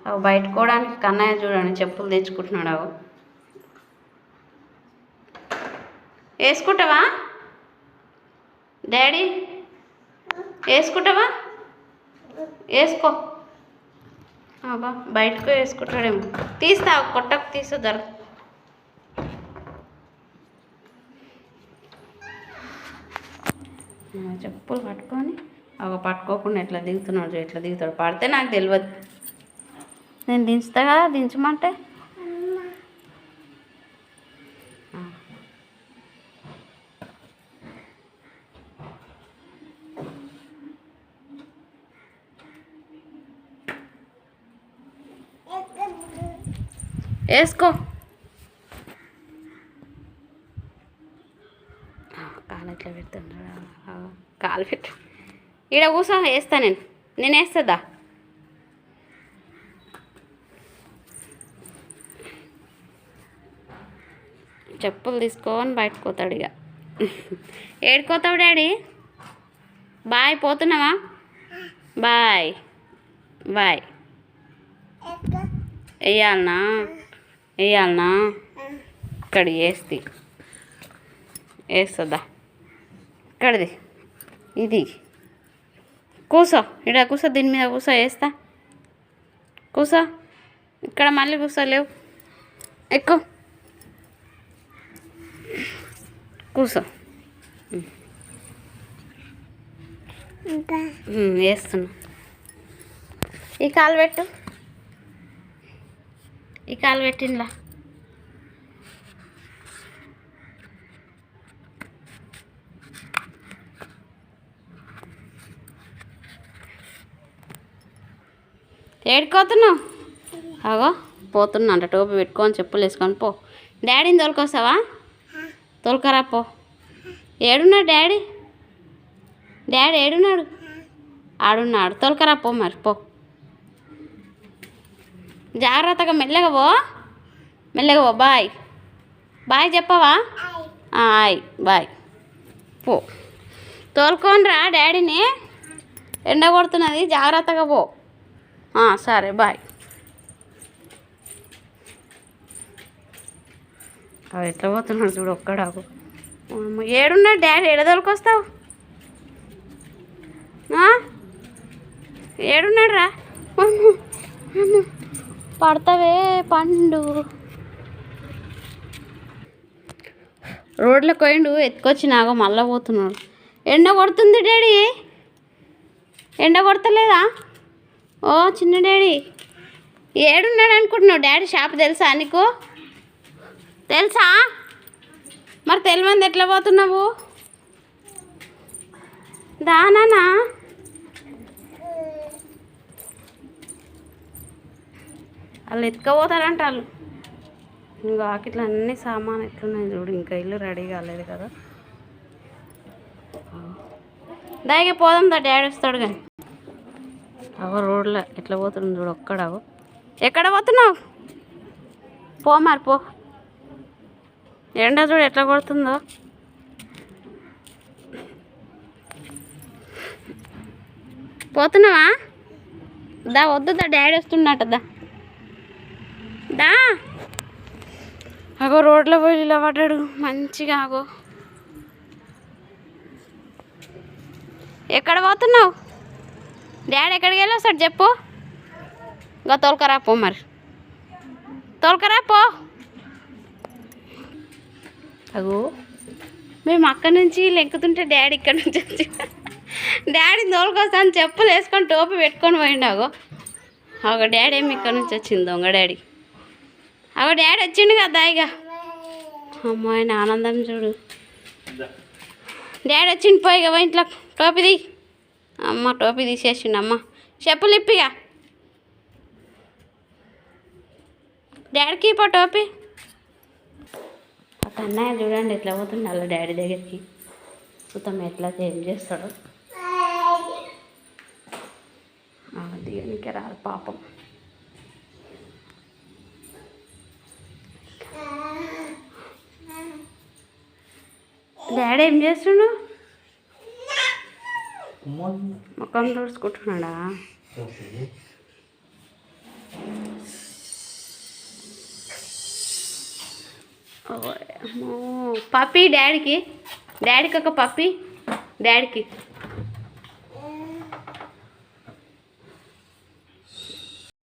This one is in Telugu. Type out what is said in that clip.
అవి బయటకోవడానికి కన్నయ్య చూడండి చెప్పులు తెచ్చుకుంటున్నాడు. అవు వేసుకుంటావా డాడీ? వేసుకుంటావా? వేసుకో. అబ్బా బయటకు వేసుకుంటాడేమో. తీస్తా కొట్టకు తీస్తా ధర. చెప్పులు పట్టుకొని పట్టుకోకుండా ఎట్లా దిగుతున్నాడు, ఎట్లా దిగుతాడు. పడితే నాకు తెలియదు. నేను దించుతా కదా, దించమంటే వేసుకో. కాలు ఎట్లా పెడుతున్నాడు? కాలు పెట్టు. ఈడ కూర్చో, వేస్తా నేను వేస్తుందా? చెప్పులు తీసుకొని బయటకు పోతాడు. ఇక ఏడుకోతావు డాడీ? బాయ్, పోతున్నావా? Bye bye. వేయాలనా? ఇక్కడ వేస్తుందా? ఇక్కడిది ఇది. కూసో, ఇక్కడ కూసో, దీని మీద కూసో, వేస్తా. కూసో ఇక్కడ, మళ్ళీ కూసోలేవు. ఎక్కువ కూసో. వేస్తున్నా. ఈ కాలు పెట్టు, ఈ కాలు పెట్టిండ్లా. ఏడుకోతున్నావు? అగో పోతున్నా అంట. టోపీ పెట్టుకొని చెప్పులు వేసుకొని పో. డాడీని తోలుకొస్తావా? తోలుకరా పో. ఏడున్నాడు డాడీ? డాడీ ఏడున్నాడు? ఆడున్నాడు. తోలుకరా పో మరి, పో. జాగ్రత్తగా మెల్లగా పో, మెల్లగా పో. బాయ్ బాయ్ చెప్పవా? ఆయ్ బాయ్. పో, తోలుకొని రా డాడీని. ఎండ కొడుతున్నది, జాగ్రత్తగా పో. సరే బాయ్. అవి ఎట్లా పోతున్నాడు చూడు ఒక్కడాకు. ఏడున్నాడు డాడీ? ఎడదోలుకొస్తావు? ఏడున్నాడు రా? పడతావే పండు. రోడ్లకు పోయిండు, ఎత్తుకొచ్చి నాగో మళ్ళా పోతున్నాడు. ఎండ కొడుతుంది డాడీ. ఎండ కొడతలేదా? ఓ చిన్న డాడీ, ఏడున్నాడు అనుకుంటున్నావు? డాడీ షాప్ తెలుసా నీకు? తెలుసా? మరి తెలియదు ఎట్లా పోతున్నావు? దానా వాళ్ళు ఎత్తుకపోతారంట. వాళ్ళు ఇంకా ఆకిట్లో అన్ని సామాన్ ఎట్లున్నాయి చూడు. ఇంకా ఇల్లు రెడీ కాలేదు కదా. దాయిగా పోదాం దా, డాడీ వస్తాడు కానీ. అవో రోడ్లో ఎట్లా పోతున్నావు చూడు ఒక్కడావు. ఎక్కడ పోతున్నావు? పో మరి, పో. ఎండ చూడు ఎట్లా కొడుతుందో. పోతున్నావా? దా, వద్దు దా, డాడీ వస్తున్నట్ట. దా. అగో రోడ్లో పోయి ఇలా పడ్డాడు మంచిగా. ఆగో ఎక్కడ పోతున్నావు? డాడీ ఎక్కడికి వెళ్ళి వస్తాడు చెప్పు. ఇంకా తోలుకరా పో మరి, తోలుకరా పో. అగో మేము అక్కడి నుంచి లెక్కుతుంటే డాడీ ఇక్కడి నుంచి వచ్చి డాడీని తోలుకొస్తాను చెప్పులు వేసుకొని టోపీ పెట్టుకొని పోయిండు. అగో డాడీ ఏమి ఇక్కడి నుంచి వచ్చింది దొంగ డాడీ. అగో డాడీ వచ్చిండు కదా. ఇక అమ్మాయిని ఆనందం చూడు. డాడీ వచ్చిండు, పోయి ఇక ఇంట్లో టోపీది. అమ్మ టోపీ తీసేసిండు. అమ్మ చెప్పులు ఇప్పిగా డాడీకి పో టోపీ. ఒక అన్నయ్య చూడండి ఎట్లా పోతుంది అలా డాడీ దగ్గరికి. చూద్దాం ఎట్లా ఏం చేస్తాడు. దిగనికే రాదు పాపం. డాడీ ఏం చేస్తుండు? ముఖం తుడుచుకుంటున్నాడా? పప్పి డాడీకి ఒక పప్పి డాడీకి